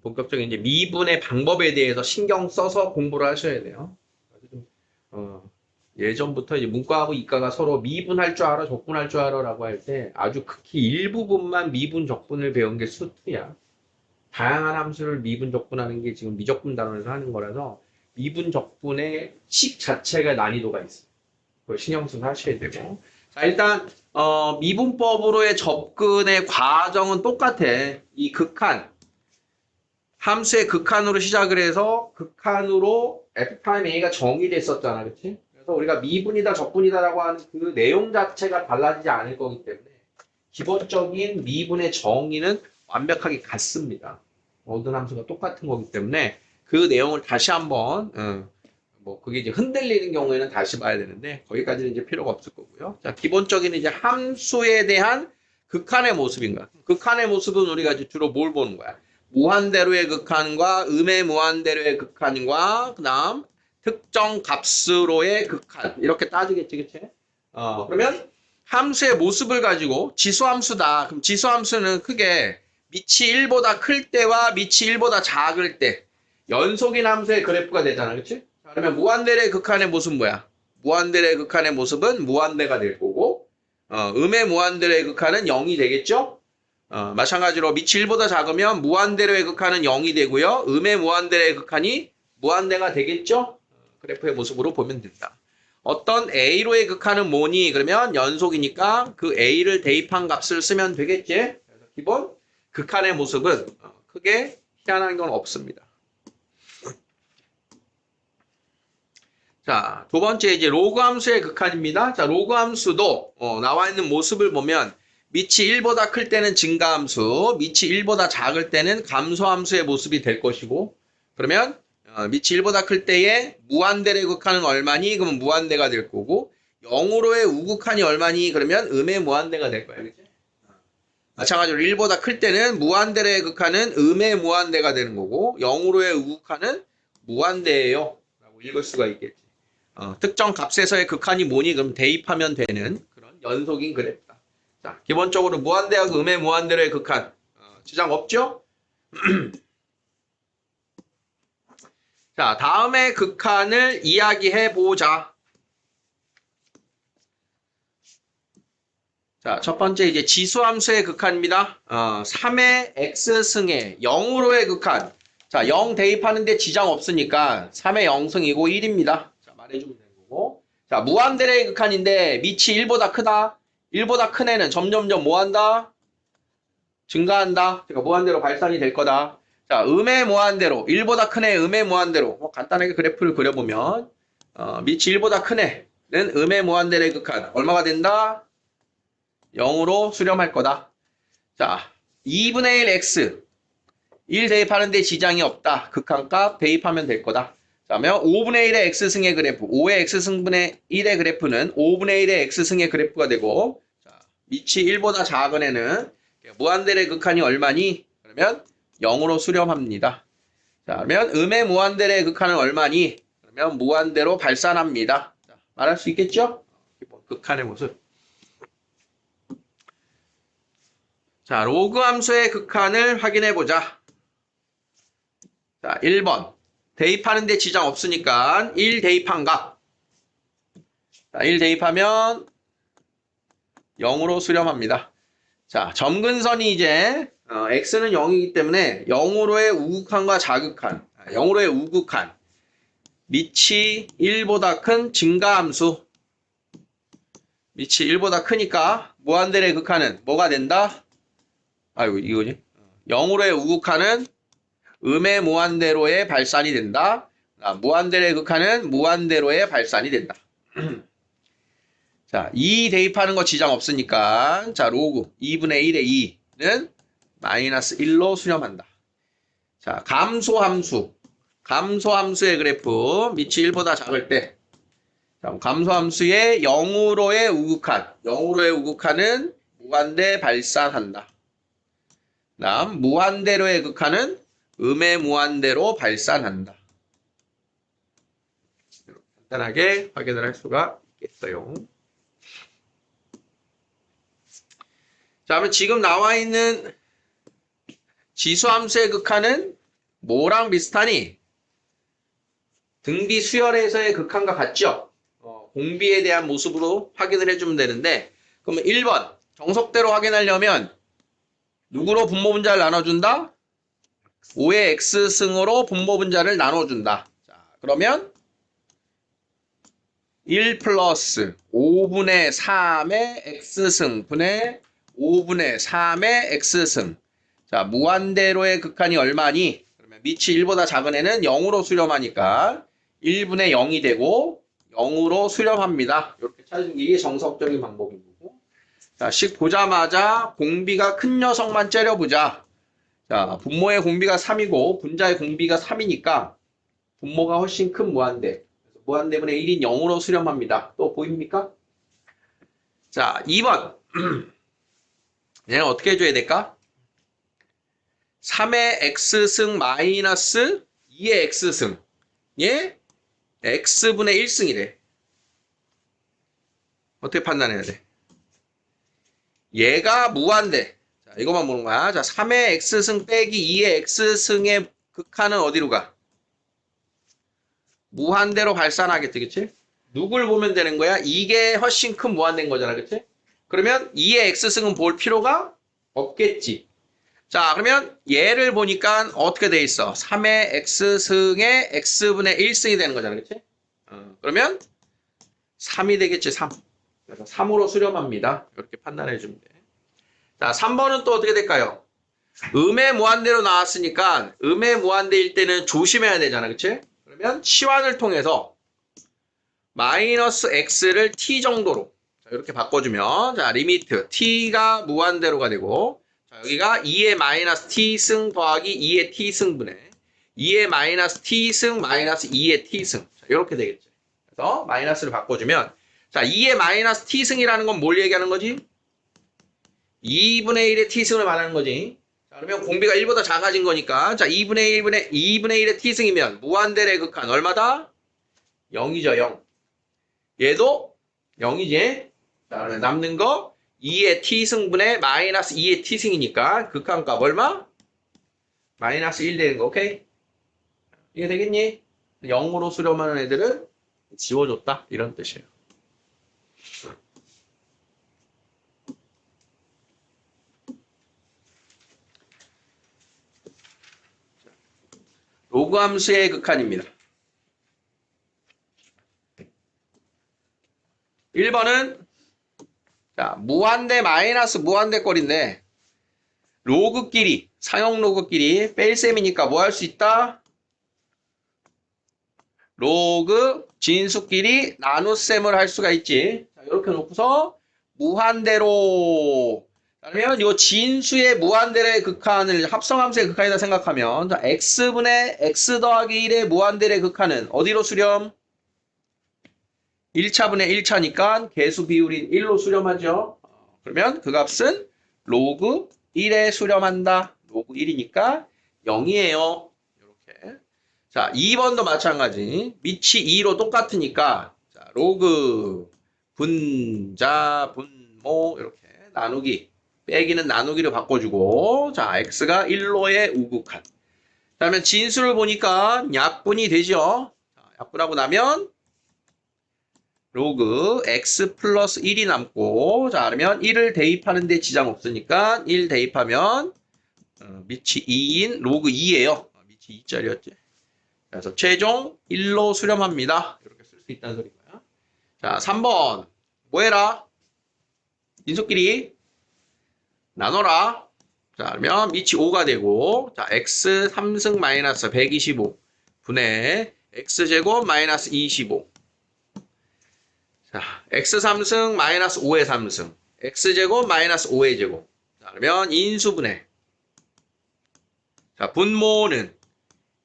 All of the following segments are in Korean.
본격적인 이제 미분의 방법에 대해서 신경 써서 공부를 하셔야 돼요. 어, 예전부터 이제 문과하고 이과가 서로 미분할 줄 알아, 적분할 줄 알아라고 할 때 아주 극히 일부분만 미분, 적분을 배운 게 수트야. 다양한 함수를 미분, 적분하는 게 지금 미적분 단원에서 하는 거라서 미분, 적분의 식 자체가 난이도가 있어요. 그걸 신경 써서 하셔야 되고. 자, 일단 미분법으로의 접근의 과정은 똑같아. 이 극한, 함수의 극한으로 시작을 해서 극한으로 f'a가 정의됐었잖아. 그치? 그래서 우리가 미분이다, 적분이다라고 하는 그 내용 자체가 달라지지 않을 거기 때문에 기본적인 미분의 정의는 완벽하게 같습니다. 모든 함수가 똑같은 거기 때문에 그 내용을 다시 한번 뭐 그게 이제 흔들리는 경우에는 다시 봐야 되는데 거기까지는 이제 필요가 없을 거고요. 자, 기본적인 이제 함수에 대한 극한의 모습인가? 극한의 모습은 우리가 이제 주로 뭘 보는 거야? 무한대로의 극한과 음의 무한대로의 극한과 그다음 특정 값으로의 극한 이렇게 따지겠지, 그치? 그러면 함수의 모습을 가지고 지수함수다. 그럼 지수함수는 크게 밑이 1보다 클 때와 밑이 1보다 작을 때 연속인 함수의 그래프가 되잖아, 그치? 그러면 무한대로의 극한의 모습은 뭐야? 무한대로의 극한의 모습은 무한대가 될 거고 음의 무한대로의 극한은 0이 되겠죠? 마찬가지로 밑이 1보다 작으면 무한대로의 극한은 0이 되고요. 음의 무한대로의 극한이 무한대가 되겠죠? 그래프의 모습으로 보면 된다. 어떤 A로의 극한은 뭐니? 그러면 연속이니까 그 A를 대입한 값을 쓰면 되겠지? 그래서 기본 극한의 모습은 크게 희한한 건 없습니다. 자, 두 번째 이제 로그 함수의 극한입니다. 자, 로그 함수도 나와 있는 모습을 보면 밑이 1보다 클 때는 증가함수, 밑이 1보다 작을 때는 감소함수의 모습이 될 것이고 그러면 밑이 1보다 클 때의 무한대의 극한은 얼마니? 그러면 무한대가 될 거고 0으로의 우극한이 얼마니? 그러면 음의 무한대가 될 거야. 그치? 마찬가지로 1보다 클 때는 무한대의 극한은 음의 무한대가 되는 거고 0으로의 우극한은 무한대예요. 라고 읽을 수가 있겠지. 특정 값에서의 극한이 뭐니? 그럼 대입하면 되는 그런 연속인 그래프다. 자, 기본적으로 무한대하고 음의 무한대로의 극한 지장 없죠? 자, 다음에 극한을 이야기해 보자. 자, 첫 번째 이제 지수함수의 극한입니다. 3의 x승의 0으로의 극한. 자, 0 대입하는데 지장 없으니까 3의 0승이고 1입니다. 자, 말해주면 되는 거고. 자, 무한대의 극한인데 밑이 1보다 크다. 1보다 큰 애는 점점점 뭐 한다? 증가한다. 그러니까 무한대로 발산이 될 거다. 자, 음의 무한대로 1보다 큰 애, 음의 무한대로 뭐 간단하게 그래프를 그려보면 밑이 1보다 큰 애는 음의 무한대로의 극한 얼마가 된다? 0으로 수렴할 거다. 자, 2분의 1 x 1 대입하는데 지장이 없다. 극한값 대입하면 될 거다. 자, 그러면 5분의 1의 x승의 그래프, 5의 x승분의 1의 그래프는 5분의 1의 x승의 그래프가 되고 자, 밑이 1보다 작은 애는 무한대의 극한이 얼마니? 그러면 0으로 수렴합니다. 자, 그러면 음의 무한대의 극한은 얼마니? 그러면 무한대로 발산합니다. 자, 말할 수 있겠죠? 극한의 모습. 자, 로그 함수의 극한을 확인해 보자. 자, 1번. 대입하는데 지장 없으니까 1 대입한 값. 자, 1 대입하면 0으로 수렴합니다. 자, 점근선이 이제 x는 0이기 때문에 0으로의 우극한과 자극한, 0으로의 우극한, 밑이 1보다 큰 증가함수, 밑이 1보다 크니까 무한대의 극한은 뭐가 된다? 아이고, 이거지. 0으로의 우극한은 음의 무한대로의 발산이 된다. 무한대로의 극한은 무한대로의 발산이 된다. 자, 2 대입하는 거 지장 없으니까 자, 로그 2분의 1의 2는 마이너스 1로 수렴한다. 자, 감소함수. 감소함수의 그래프 밑이 1보다 작을 때 자, 감소함수의 0으로의 우극한. 0으로의 우극한은 무한대 발산한다. 다음 무한대로의 극한은 음의 무한대로 발산한다. 간단하게 확인을 할 수가 있겠어요. 자, 그러면 지금 나와 있는 지수함수의 극한은 뭐랑 비슷하니? 등비 수열에서의 극한과 같죠? 공비에 대한 모습으로 확인을 해주면 되는데, 그러면 1번 정석대로 확인하려면 누구로 분모 분자를 나눠준다? 5의 x승으로 분모 분자를 나눠준다. 자, 그러면 1 플러스 5분의 3의 x승 분의 5분의 3의 x승. 자, 무한대로의 극한이 얼마니? 그러면 밑이 1보다 작은 애는 0으로 수렴하니까 1분의 0이 되고 0으로 수렴합니다. 이렇게 찾는 게 이게 정석적인 방법인 거고. 자, 식 보자마자 공비가 큰 녀석만 째려보자. 자, 분모의 공비가 3이고 분자의 공비가 3이니까 분모가 훨씬 큰 무한대. 무한대분의 1인 0으로 수렴합니다. 또 보입니까? 자, 2번. 얘는 어떻게 해줘야 될까? 3의 x승 마이너스 2의 x승. 얘 x분의 1승이래. 어떻게 판단해야 돼? 얘가 무한대. 자, 이것만 보는 거야. 자, 3의 x승 빼기 2의 x승의 극한은 어디로 가? 무한대로 발산하겠지, 그치? 누굴 보면 되는 거야? 이게 훨씬 큰 무한대인 거잖아, 그치? 그러면 2의 x승은 볼 필요가 없겠지. 자, 그러면 얘를 보니까 어떻게 돼 있어? 3의 x승의 x분의 1승이 되는 거잖아, 그치? 그러면 3이 되겠지, 3. 그래서 3으로 수렴합니다. 이렇게 판단해 주면 돼. 자, 3번은 또 어떻게 될까요? 음의 무한대로 나왔으니까 음의 무한대일 때는 조심해야 되잖아, 그치? 그러면 치환을 통해서 마이너스 x를 t 정도로 자, 이렇게 바꿔주면 자, 리미트 t가 무한대로가 되고 자, 여기가 2의 마이너스 t승 더하기 2의 t승분의 2의 마이너스 t승 마이너스 2의 t승 자, 이렇게 되겠죠. 그래서 마이너스를 바꿔주면 자, 2의 마이너스 t승이라는 건 뭘 얘기하는 거지? 2분의 1의 t승을 말하는 거지. 자, 그러면 공비가 1보다 작아진 거니까 자, 2분의 1의 t승이면 무한대의 극한 얼마다? 0이죠, 0. 얘도 0이지. 자, 그러면 남는 거 2의 t승분의 마이너스 2의 t승이니까 극한값 얼마? 마이너스 1 되는 거, 오케이? 이게 되겠니? 0으로 수렴하는 애들은 지워줬다. 이런 뜻이에요. 로그 함수의 극한입니다. 1번은 자, 무한대 마이너스 무한대 꼴인데 로그끼리 사용 로그끼리 뺄셈이니까 뭐 할 수 있다? 로그 진수끼리 나눗셈을 할 수가 있지. 자, 이렇게 놓고서 무한대로 그러면 이 진수의 무한대의 극한을 합성함수의 극한이다 생각하면 자, x분의 x 더하기 1의 무한대의 극한은 어디로 수렴? 1차분의 1차니까 개수 비율인 1로 수렴하죠. 그러면 그 값은 로그 1에 수렴한다. 로그 1이니까 0이에요. 이렇게. 자, 2번도 마찬가지. 밑이 2로 똑같으니까 자, 로그 분자 분모 이렇게 나누기 빼기는 나누기로 바꿔주고 자, x가 1로의 우극한. 그러면 진수를 보니까 약분이 되죠. 자, 약분하고 나면 로그 x 플러스 1이 남고 자 그러면 1을 대입하는데 지장 없으니까 1 대입하면 밑이 2인 로그 2예요. 밑이 2짜리였지. 그래서 최종 1로 수렴합니다. 이렇게 쓸 수 있다는 소린 거야. 자 3번 뭐 해라? 인수끼리 나눠라. 자 그러면 밑이 5가 되고 자 x 3승 마이너스 125 분의 x제곱 마이너스 25 자, x3승 마이너스 5의 3승 x제곱 마이너스 5의 제곱 자, 그러면 인수분해 자, 분모는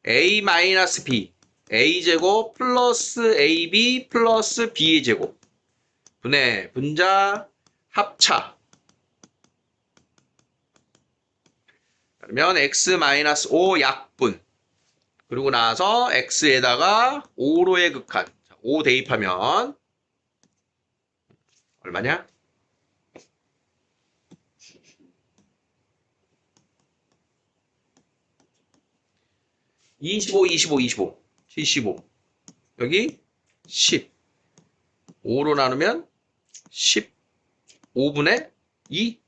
a 마이너스 b a제곱 플러스 ab 플러스 b의 제곱 분해 분자 합차 그러면 x 마이너스 5 약분 그리고 나서 x에다가 5로의 극한 자, 5 대입하면 얼마냐? 25, 25, 25, 75. 여기 10. 5로 나누면 15분의 2.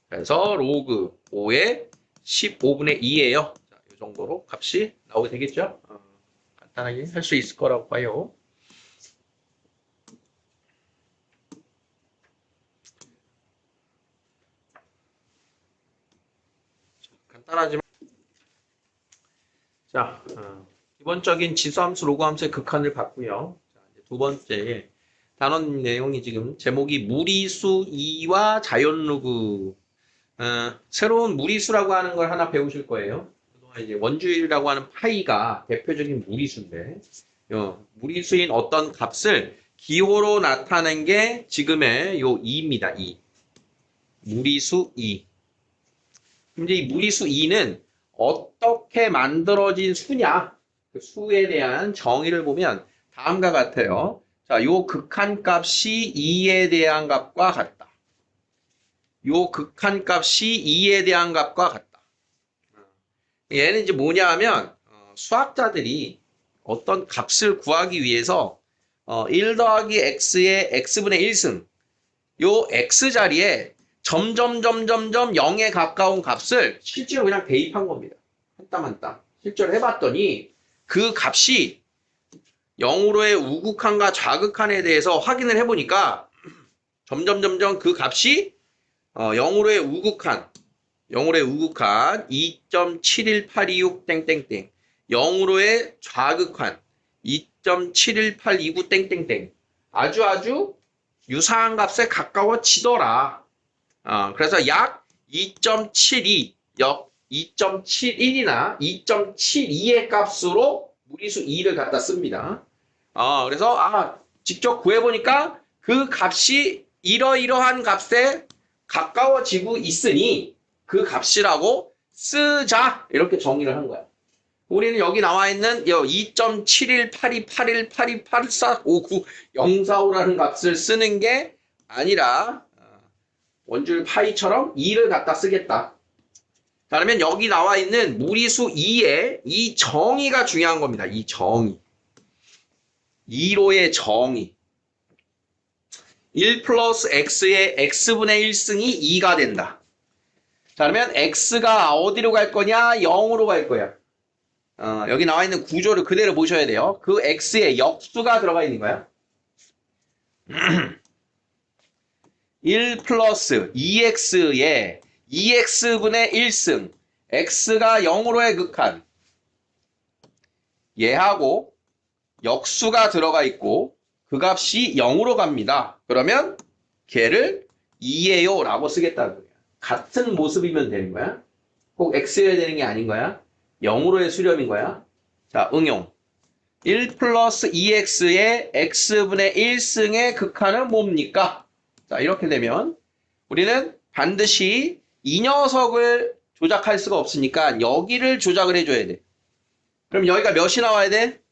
그래서 로그 5의 15분의 2예요. 자, 이 정도로 값이 나오게 되겠죠? 간단하게 할 수 있을 거라고 봐요. 간단하지만 자, 기본적인 지수함수, 로그함수의 극한을 봤고요. 자, 이제 두 번째 단원 내용이 지금 제목이 무리수 2와 자연로그. 새로운 무리수라고 하는 걸 하나 배우실 거예요. 그동안 이제 원주율이라고 하는 파이가 대표적인 무리수인데, 무리수인 어떤 값을 기호로 나타낸 게 지금의 요 2입니다. 2. 무리수 2. 근데 이 무리수 2는 어떻게 만들어진 수냐? 그 수에 대한 정의를 보면 다음과 같아요. 자, 요 극한값이 2에 대한 값과 같다. 요 극한값이 2에 대한 값과 같다. 얘는 이제 뭐냐 하면 수학자들이 어떤 값을 구하기 위해서 1 더하기 x의 x분의 1승 요 x 자리에 점점 0에 가까운 값을 실제로 그냥 대입한 겁니다. 한 땀 한 땀. 실제로 해봤더니 그 값이 0으로의 우극한과 좌극한에 대해서 확인을 해보니까 점점 그 값이 0으로의 우극한 2.71826 땡땡땡 0으로의 좌극한 2.71829 땡땡땡 아주 유사한 값에 가까워지더라. 그래서 약 2.72, 2.71이나 2.72의 값으로 무리수 2를 갖다 씁니다. 그래서 직접 구해보니까 그 값이 이러이러한 값에 가까워지고 있으니 그 값이라고 쓰자 이렇게 정의를 한 거야. 우리는 여기 나와 있는 2.71828182845904라는 값을 쓰는 게 아니라 원줄 파이처럼 2를 갖다 쓰겠다. 자, 그러면 여기 나와 있는 무리수 2의 이 정의가 중요한 겁니다. 이 정의. 2로의 정의. 1 플러스 x의 x분의 1승이 2가 된다. 자, 그러면 x가 어디로 갈 거냐? 0으로 갈 거야. 여기 나와 있는 구조를 그대로 보셔야 돼요. 그 x에 역수가 들어가 있는 거야. 1 플러스 2x의 2x분의 1승 x가 0으로의 극한 얘하고 역수가 들어가 있고 그 값이 0으로 갑니다. 그러면 걔를 2예요 라고 쓰겠다는 거야. 같은 모습이면 되는 거야. 꼭 x여야 되는 게 아닌 거야. 0으로의 수렴인 거야. 자, 응용 1 플러스 2x의 x분의 1승의 극한은 뭡니까? 자, 이렇게 되면 우리는 반드시 이 녀석을 조작할 수가 없으니까 여기를 조작을 해줘야 돼. 그럼 여기가 몇이 나와야 돼?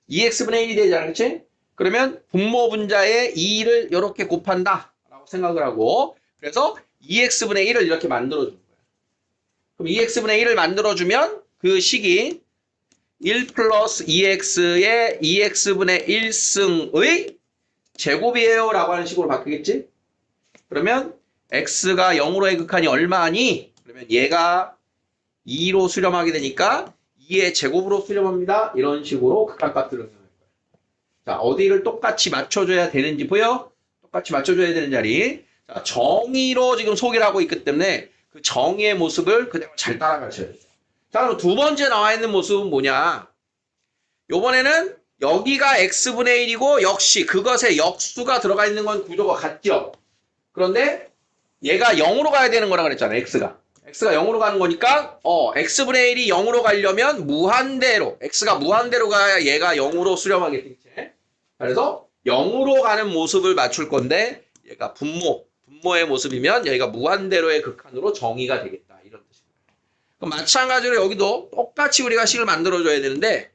2x분의 1이 되잖아, 그치? 그러면 분모 분자에 2를 이렇게 곱한다 라고 생각을 하고 그래서 2x분의 1을 이렇게 만들어주는 거야. 그럼 2x분의 1을 만들어주면 그 식이 1 플러스 2x의 2x분의 1승의 제곱이에요 라고 하는 식으로 바뀌겠지? 그러면 x가 0으로의 극한이 얼마니? 그러면 얘가 2로 수렴하게 되니까 2의 제곱으로 수렴합니다. 이런 식으로 극한값들을 응용할 거예요. 자, 어디를 똑같이 맞춰줘야 되는지 보여? 똑같이 맞춰줘야 되는 자리. 자, 정의로 지금 소개를 하고 있기 때문에 그 정의의 모습을 그대로 잘 따라가셔야 돼요. 자, 그럼 두 번째 나와 있는 모습은 뭐냐? 요번에는 여기가 x분의 1이고 역시 그것에 역수가 들어가 있는 건 구조가 같죠? 그런데 얘가 0으로 가야 되는 거라 그랬잖아, x가 0으로 가는 거니까 x분의 1이 0으로 가려면 무한대로 x가 무한대로 가야 얘가 0으로 수렴하겠지. 그래서 0으로 가는 모습을 맞출 건데 얘가 분모의 모습이면 여기가 무한대로의 극한으로 정의가 되겠다. 이런 뜻입니다. 그럼 마찬가지로 여기도 똑같이 우리가 식을 만들어줘야 되는데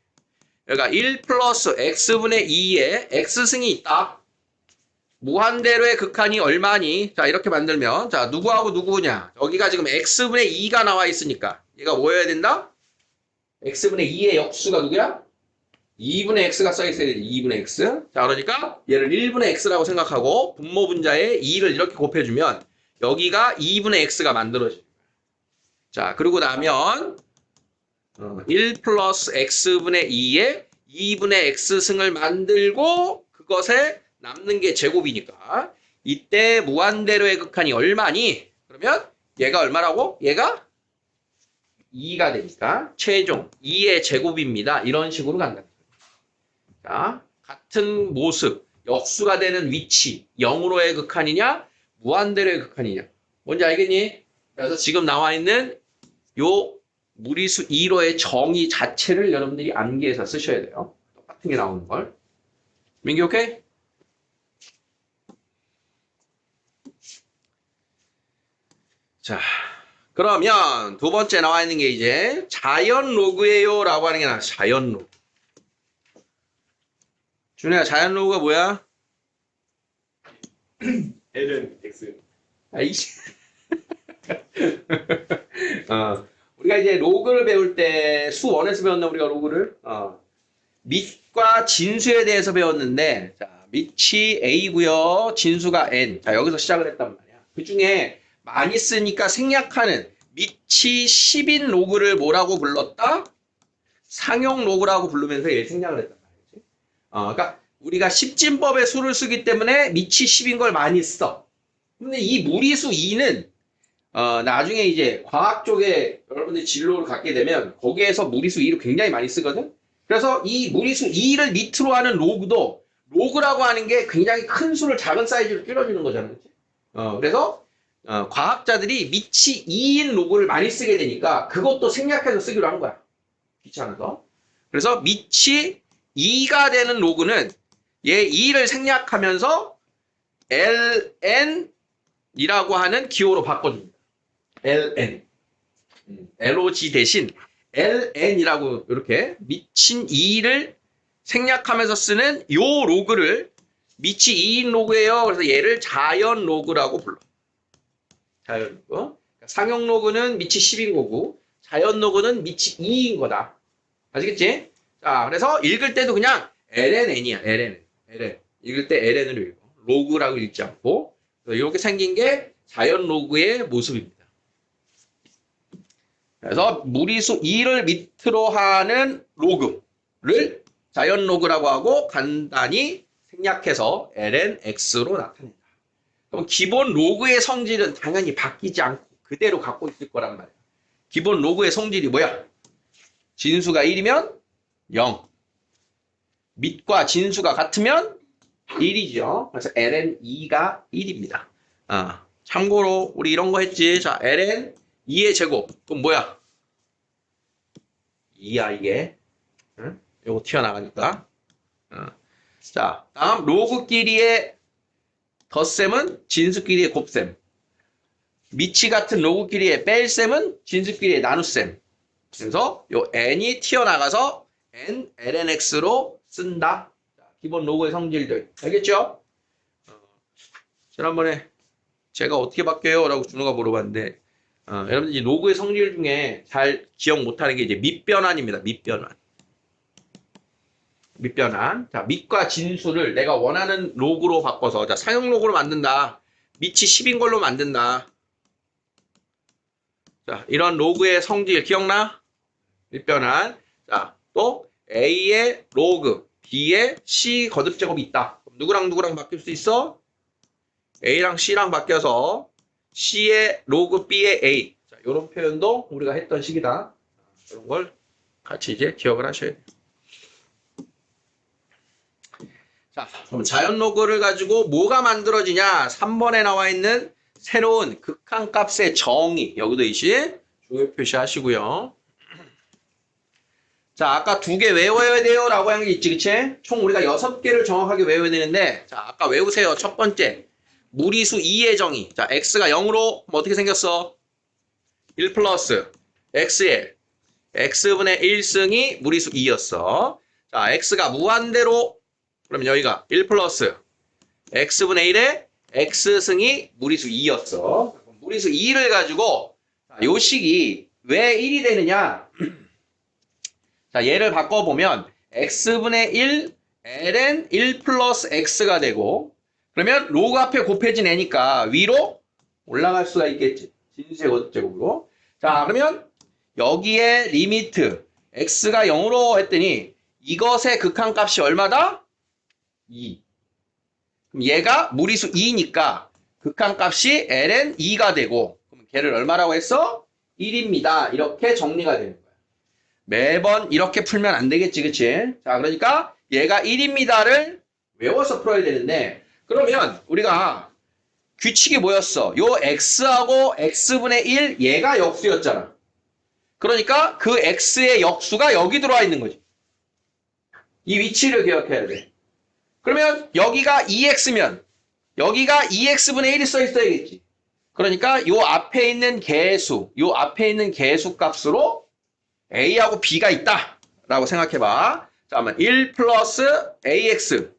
여기가 1 플러스 x분의 2에 x승이 있다. 무한대로의 극한이 얼마니? 자, 이렇게 만들면 자, 누구하고 누구냐? 여기가 지금 x분의 2가 나와 있으니까 얘가 뭐여야 된다? x분의 2의 역수가 누구야? 2분의 x가 써있어야 돼. 2분의 x. 자, 그러니까 얘를 1분의 x라고 생각하고 분모 분자에 2를 이렇게 곱해주면 여기가 2분의 x가 만들어져요. 자, 그러고 나면 1 플러스 x분의 2에 2분의 x승을 만들고 그것에 남는 게 제곱이니까 이때 무한대로의 극한이 얼마니? 그러면 얘가 얼마라고? 얘가 2가 되니까 최종 2의 제곱입니다. 이런 식으로 간다. 자, 같은 모습, 역수가 되는 위치, 0으로의 극한이냐, 무한대로의 극한이냐. 뭔지 알겠니? 그래서 지금 나와 있는 요 무리수 2로의 정의 자체를 여러분들이 암기해서 쓰셔야 돼요. 똑같은 게 나오는 걸. 민기 오케이? 자, 그러면 두 번째 나와 있는 게 이제 자연 로그예요 라고 하는 게 나와. 자연 로그. 준혜야, 자연 로그가 뭐야? L은 X. 아이씨. 우리가 이제 로그를 배울 때 수1에서 배웠나 우리가 로그를? 밑과 진수에 대해서 배웠는데 자, 밑이 A고요. 진수가 N. 자, 여기서 시작을 했단 말이야. 그 중에 많이 쓰니까 생략하는 밑이 10인 로그를 뭐라고 불렀다? 상용 로그라고 부르면서 얘를 생략을 했단 말이지. 그러니까 우리가 10진법의 수를 쓰기 때문에 밑이 10인 걸 많이 써. 근데 이 무리수 2는 나중에 이제 과학 쪽에 여러분들이 진로를 갖게 되면 거기에서 무리수 2를 굉장히 많이 쓰거든. 그래서 이 무리수 2를 밑으로 하는 로그도 로그라고 하는 게 굉장히 큰 수를 작은 사이즈로 줄여주는 거잖아. 그치? 그래서 과학자들이 밑이 2인 로그를 많이 쓰게 되니까 그것도 생략해서 쓰기로 한 거야. 귀찮아서. 그래서 밑이 2가 되는 로그는 얘 2를 생략하면서 ln이라고 하는 기호로 바꿔줍니다. ln. log 대신 ln이라고 이렇게 미친 2를 생략하면서 쓰는 요 로그를 밑이 2인 로그예요. 그래서 얘를 자연 로그라고 불러. 자연 로그. 상용 로그는 밑이 10인 거고 자연 로그는 밑이 2인 거다. 아시겠지? 자, 그래서 읽을 때도 그냥 ln이야. ln. 읽을 때 ln으로 읽어. 로그라고 읽지 않고 이렇게 생긴 게 자연 로그의 모습입니다. 그래서 무리수 2를 밑으로 하는 로그를 자연 로그라고 하고 간단히 생략해서 lnx로 나타낸다. 그럼 기본 로그의 성질은 당연히 바뀌지 않고 그대로 갖고 있을 거란 말이야. 기본 로그의 성질이 뭐야? 진수가 1이면 0. 밑과 진수가 같으면 1이죠. 그래서 ln2가 1입니다. 참고로 우리 이런 거 했지. 자, ln 2의 제곱. 그럼 뭐야? 2야 이게. 응? 요거 튀어나가니까. 자, 다음 로그끼리의 덧셈은 진수끼리의 곱셈. 밑이 같은 로그끼리의 뺄셈은 진수끼리의 나눗셈. 그래서 요 n이 튀어나가서 n lnx로 쓴다. 자, 기본 로그의 성질들. 알겠죠? 지난번에 제가 어떻게 바뀌어요? 라고 준호가 물어봤는데 여러분들 이 로그의 성질 중에 잘 기억 못하는 게 이제 밑변환입니다. 밑변환. 자, 밑과 진수를 내가 원하는 로그로 바꿔서 자, 상용 로그로 만든다. 밑이 10인 걸로 만든다. 자, 이런 로그의 성질 기억나? 밑변환. 자, 또 A의 로그, B의 C 거듭제곱이 있다. 그럼 누구랑 바뀔 수 있어? A랑 C랑 바뀌어서 C의 로그 B의 A. 자, 이런 표현도 우리가 했던 식이다. 이런 걸 같이 이제 기억을 하셔야 돼요. 자, 그럼 자연 로그를 가지고 뭐가 만들어지냐? 3번에 나와 있는 새로운 극한값의 정의. 여기도 이시 중요 표시하시고요. 자, 아까 2개 외워야 돼요 라고 한 게 있지, 그치? 총 우리가 6개를 정확하게 외워야 되는데 자, 아까 외우세요. 첫 번째. 무리수 2의 정의. 자, x가 0으로 어떻게 생겼어? 1 플러스 x의 x분의 1승이 무리수 2였어. 자, x가 무한대로 그럼 여기가 1 플러스 x분의 1의 x승이 무리수 2였어. 무리수 2를 가지고 요 식이 왜 1이 되느냐? 자, 얘를 바꿔보면 x분의 1 ln 1 플러스 x가 되고 그러면 로그 앞에 곱해진 애니까 위로 올라갈 수가 있겠지. 진수제곱으로. 자, 그러면 여기에 리미트 x가 0으로 했더니 이것의 극한값이 얼마다? 2. 그럼 얘가 무리수 2니까 극한값이 ln 2가 되고 그럼 걔를 얼마라고 했어? 1입니다. 이렇게 정리가 되는 거야. 매번 이렇게 풀면 안 되겠지, 그치? 자, 그러니까 얘가 1입니다를 외워서 풀어야 되는데 그러면 우리가 규칙이 뭐였어? 요 x하고 x분의 1 얘가 역수였잖아. 그러니까 그 x의 역수가 여기 들어와 있는 거지. 이 위치를 기억해야 돼. 그러면 여기가 2x면 여기가 2x분의 1이 써 있어야겠지. 그러니까 요 앞에 있는 개수, 요 앞에 있는 개수 값으로 a하고 b가 있다 라고 생각해봐. 자, 그러면 1 플러스 ax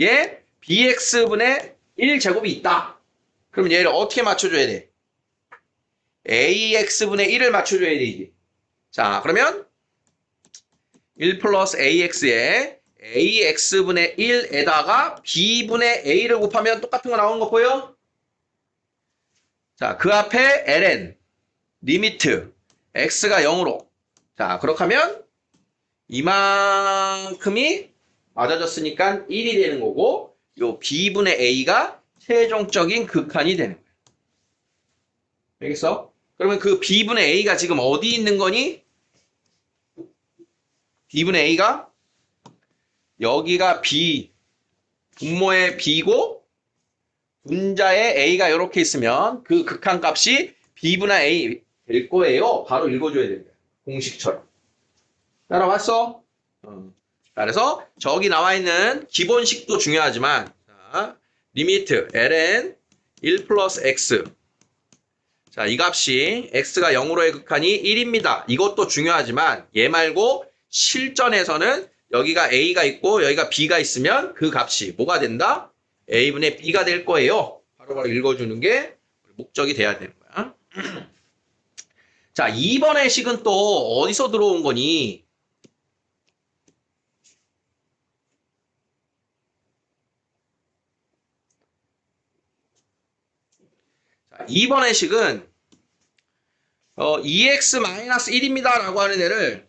예 bx분의 1제곱이 있다. 그럼 얘를 어떻게 맞춰줘야 돼? ax분의 1을 맞춰줘야 되지. 자, 그러면 1 플러스 ax에 ax분의 1에다가 b분의 a를 곱하면 똑같은 거 나오는 거 보여? 자, 그 앞에 ln 리미트 x가 0으로 자, 그렇게 하면 이만큼이 맞아졌으니까 1이 되는 거고 요 b분의 a가 최종적인 극한이 되는 거야. 알겠어? 그러면 그 b분의 a가 지금 어디 있는 거니? b분의 a가 여기가 b, 분모의 b고 분자의 a가 이렇게 있으면 그 극한값이 b분의 a 될 거예요. 바로 읽어줘야 됩니다. 공식처럼. 따라왔어? 그래서 저기 나와 있는 기본식도 중요하지만 자, 리미트 ln 1 플러스 x 자, 이 값이 x가 0으로의 극한이 1입니다. 이것도 중요하지만 얘 말고 실전에서는 여기가 a가 있고 여기가 b가 있으면 그 값이 뭐가 된다? a분의 b가 될 거예요. 바로바로 읽어주는 게 목적이 돼야 되는 거야. 자, 2번의 식은 또 어디서 들어온 거니? 자, 2번의 식은 2x-1입니다 라고 하는 애를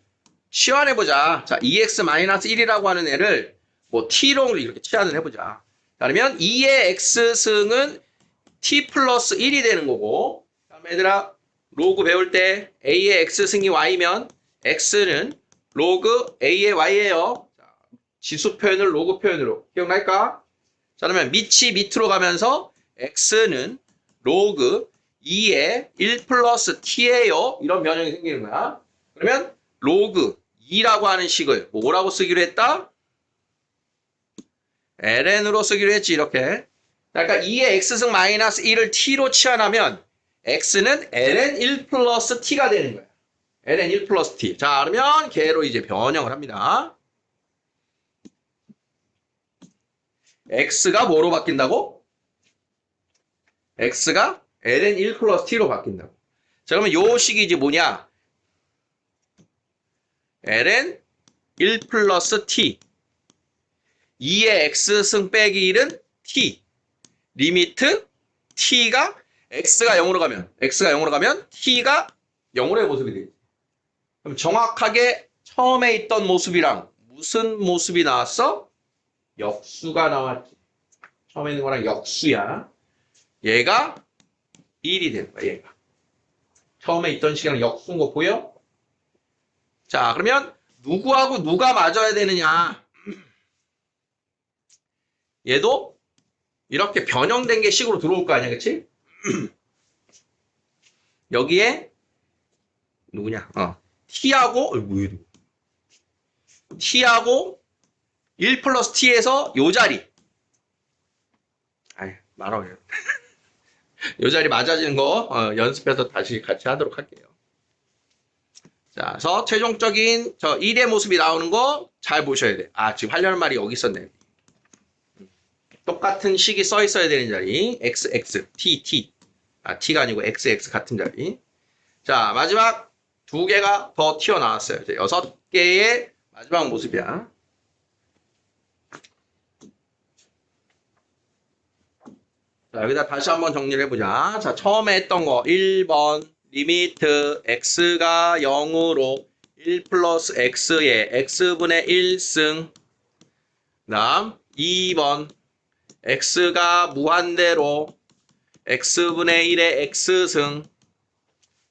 치환해보자. 자, 2x-1이라고 하는 애를 뭐 t로 이렇게 치환을 해보자. 자, 그러면 2의 x승은 t 플러스 1이 되는 거고 다음에 얘들아 로그 배울 때 a의 x승이 y면 x는 로그 a의 y예요. 지수 표현을 로그 표현으로 기억날까? 자, 그러면 밑이 밑으로 가면서 x는 로그 2의 1 플러스 t예요. 이런 변형이 생기는 거야. 그러면 로그 2라고 하는 식을 뭐라고 쓰기로 했다? ln으로 쓰기로 했지, 이렇게. 그러니까 2의 x승 마이너스 1을 t로 치환하면 x는 ln 1 플러스 t가 되는 거야. ln 1 플러스 t. 자, 그러면 걔로 이제 변형을 합니다. x가 뭐로 바뀐다고? x가 ln 1 플러스 t로 바뀐다고. 자, 그러면 요 식이 이제 뭐냐? ln 1 플러스 t. 2의 x승 빼기 1은 t. 리미트 t가 x가 0으로 가면 t가 0으로의 모습이 되겠지. 그럼 정확하게 처음에 있던 모습이랑 무슨 모습이 나왔어? 역수가 나왔지. 처음에 있는 거랑 역수야. 얘가 1이 되는 거야, 얘가. 처음에 있던 식이랑 역수인 거 보여? 자, 그러면 누구하고 누가 맞아야 되느냐? 얘도 이렇게 변형된 게 식으로 들어올 거 아니야, 그치? 여기에 누구냐? t하고 t하고 1 플러스 t에서 요 자리. 아이, 말아요. 요 자리 맞아지는 거 연습해서 다시 같이 하도록 할게요. 자, 그래서 최종적인 저 1의 모습이 나오는 거 잘 보셔야 돼. 아, 지금 하려는 말이 여기 있었네. 똑같은 식이 써 있어야 되는 자리. x, t. 아, t가 아니고 x 같은 자리. 자, 마지막 두 개가 더 튀어나왔어요. 이제 6개의 마지막 모습이야. 자, 여기다 다시 한번 정리를 해보자. 자, 처음에 했던 거 1번 리미트 x가 0으로 1 플러스 x의 x분의 1승. 다음 2번 x가 무한대로 x분의 1의 x승.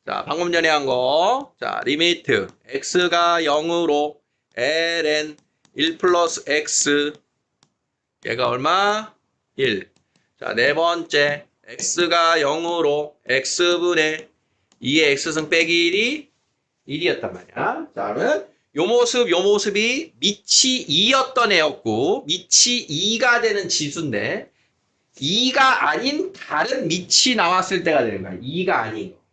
자, 방금 전에 한 거. 자, 리미트 x가 0으로 ln 1 플러스 x. 얘가 얼마? 1. 자, 네 번째. x가 0으로 x분의 2의 x승 빼기 1이 1이었단 말이야. 자, 그러면 요 모습이 밑이 2였던 애였고, 밑이 2가 되는 지수인데, 2가 아닌 다른 밑이 나왔을 때가 되는 거야. 2가 아닌 거.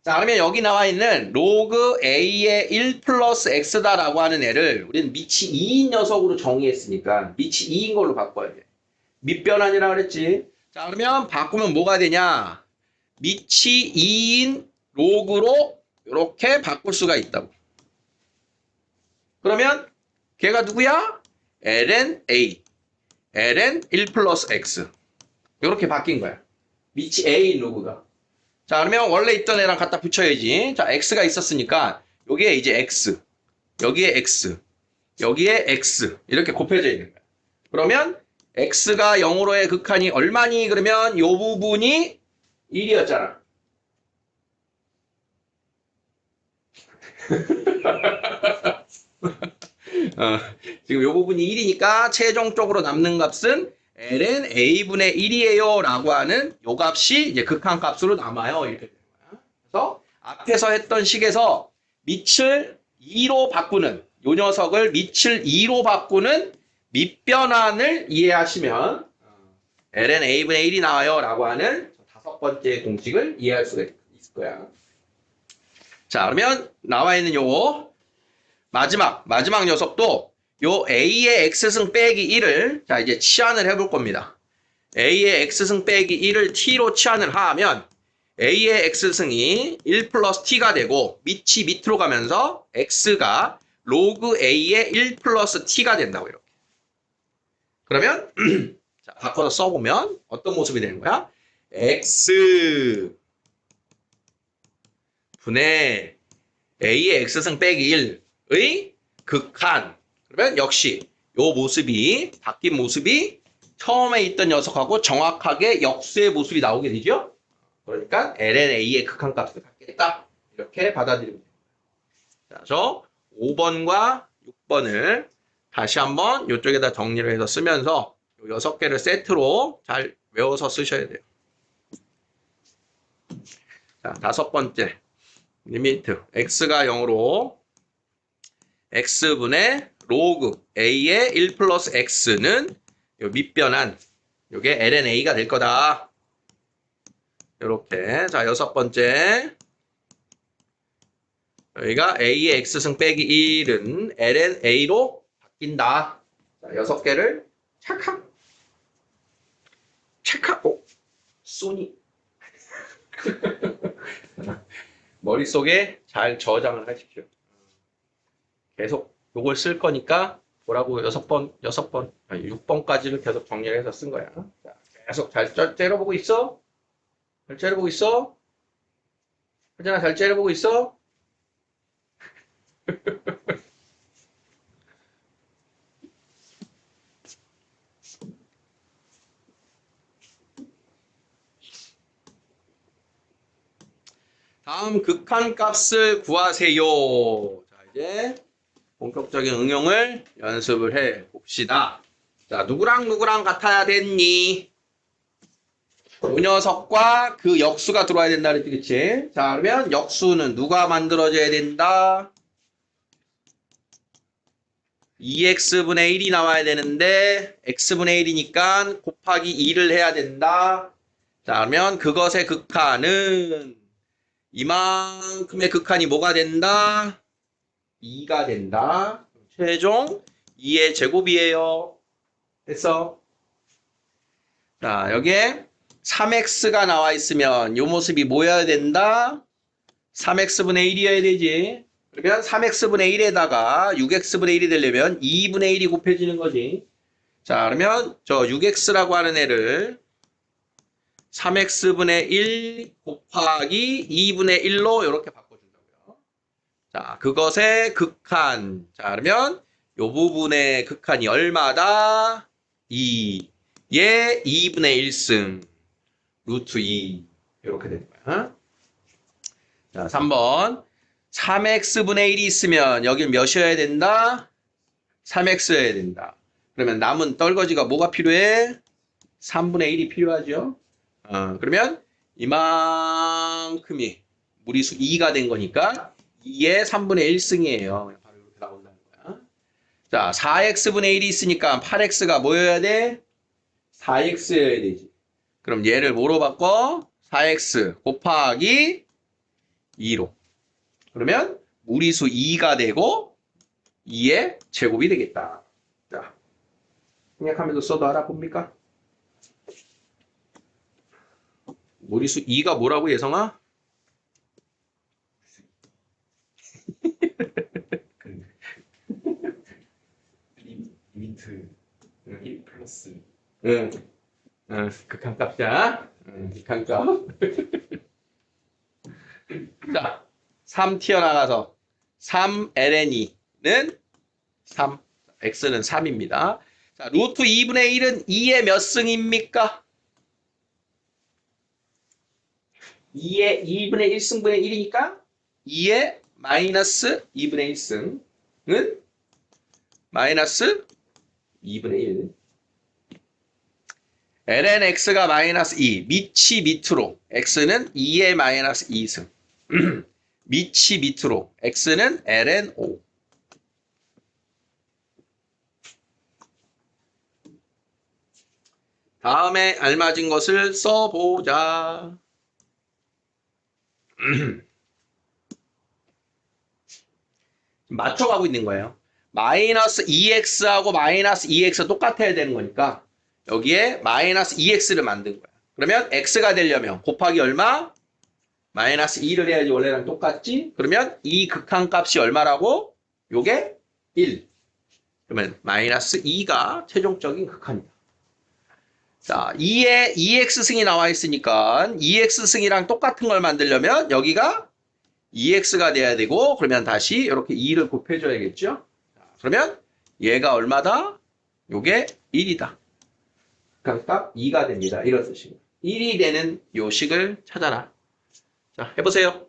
자, 그러면 여기 나와 있는 로그 a의 1 플러스 x다라고 하는 애를 우리는 밑이 2인 녀석으로 정의했으니까 밑이 2인 걸로 바꿔야 돼. 밑변환이라고 그랬지. 자, 그러면 바꾸면 뭐가 되냐? 밑이 2인 로그로 이렇게 바꿀 수가 있다고. 그러면 걔가 누구야? ln a, ln 1 플러스 x. 이렇게 바뀐 거야. 밑이 a인 로그가. 자, 그러면 원래 있던 애랑 갖다 붙여야지. 자, x가 있었으니까 여기에 이제 x, 여기에 x, 여기에 x 이렇게 곱해져 있는 거야. 그러면 x가 0으로의 극한이 얼마니? 그러면 이 부분이 1이었잖아. 지금 이 부분이 1이니까 최종적으로 남는 값은 ln a분의 1이에요 라고 하는 요 값이 이제 극한값으로 남아요. 이렇게 되는 거야. 그래서 앞에서 했던 식에서 밑을 2로 바꾸는 요 녀석을 밑을 2로 바꾸는 밑변환을 이해하시면 ln a분의 1이 나와요 라고 하는 다섯 번째 공식을 이해할 수가 있을 거야. 자, 그러면 나와 있는 요 마지막 녀석도 요 a의 x승 빼기 1을 자 이제 치환을 해볼 겁니다. a의 x승 빼기 1을 t로 치환을 하면 a의 x승이 1 플러스 t가 되고 밑이 밑으로 가면서 x가 로그 a의 1 플러스 t가 된다고 이렇게. 그러면 자, 바꿔서 써보면 어떤 모습이 되는 거야? x 분의 a의 x승 빼기 1의 극한. 그러면 역시 요 모습이 바뀐 모습이 처음에 있던 녀석하고 정확하게 역수의 모습이 나오게 되죠. 그러니까 ln a의 극한값을 갖겠다. 이렇게 받아들이면 됩니다. 자, 그래서 5번과 6번을 다시 한번 이쪽에다 정리를 해서 쓰면서 요 6개를 세트로 잘 외워서 쓰셔야 돼요. 자, 다섯 번째. 리미트 x가 0으로 x분의 로그 a의 1 플러스 x는 요 밑변환 요게 ln a가 될 거다. 요렇게. 자, 여섯 번째. 여기가 a의 x승 빼기 1은 ln a로 바뀐다. 자, 6개를 찰칵 오, 쏘니 머릿속에 잘 저장을 하십시오. 계속 요걸 쓸 거니까 뭐라고 6번까지를 계속 정리를 해서 쓴 거야. 자, 계속 잘 째려보고 있어? 잘 째려보고 있어? 하진아 잘 째려보고 있어? 다음 극한값을 구하세요. 자, 이제 본격적인 응용을 연습을 해 봅시다. 자, 누구랑 같아야 됐니? 이 녀석과 그 역수가 들어와야 된다 그랬지, 그치? 자, 그러면 역수는 누가 만들어져야 된다? 2x분의 1이 나와야 되는데 x분의 1이니까 곱하기 2를 해야 된다. 자, 그러면 그것의 극한은 이만큼의 극한이 뭐가 된다? 2가 된다. 최종 2의 제곱이에요. 됐어? 자, 여기에 3x가 나와 있으면 이 모습이 뭐여야 된다? 3x분의 1이어야 되지. 그러면 3x분의 1에다가 6x분의 1이 되려면 2분의 1이 곱해지는 거지. 자, 그러면 저 6x라고 하는 애를 3x분의 1 곱하기 2분의 1로 이렇게 바꿔준다고요. 자, 그것의 극한. 자, 그러면 요 부분의 극한이 얼마다? 2. 얘 2분의 1승. 루트 2. 이렇게 되는 거야. 자, 3번. 3x분의 1이 있으면 여긴 몇이어야 된다? 3x여야 된다. 그러면 남은 떨거지가 뭐가 필요해? 3분의 1이 필요하죠. 그러면 이만큼이 무리수 2가 된 거니까 2의 3분의 1승이에요. 바로 이렇게 나온다는 거야. 자, 4x분의 1이 있으니까 8x가 뭐여야 돼? 4x여야 되지. 그럼 얘를 뭐로 바꿔? 4x 곱하기 2로. 그러면 무리수 2가 되고 2의 제곱이 되겠다. 자, 생략하면서 써도 알아봅니까? 무리수 2가 뭐라고 예성아? 리미트 1 플러스 응. 극한값이야. 극한값. 자, 3 튀어나가서 3ln은 3, x는 3입니다. 자, 루트 2분의 1은 2의 몇 승입니까? 2의 2분의 1승분의 1이니까 2의 마이너스 2분의 1승은 마이너스 2분의 1. ln x가 마이너스 2, 밑이 밑으로 x는 2의 마이너스 2승. 밑이 밑으로 x는 ln 5. 다음에 알맞은 것을 써보자. 맞춰가고 있는 거예요. 마이너스 2x하고 마이너스 2x 똑같아야 되는 거니까 여기에 마이너스 2x를 만든 거야. 그러면 x가 되려면 곱하기 얼마? 마이너스 2를 해야지 원래랑 똑같지? 그러면 이 극한값이 얼마라고? 요게 1. 그러면 마이너스 2가 최종적인 극한이다. 자, 2에 2x승이 나와 있으니까 2x승이랑 똑같은 걸 만들려면 여기가 2x가 돼야 되고 그러면 다시 이렇게 2를 곱해줘야겠죠? 그러면 얘가 얼마다? 요게 1이다. 극한값 2가 됩니다. 이런 뜻입니다. 1이 되는 요식을 찾아라. 자, 해보세요.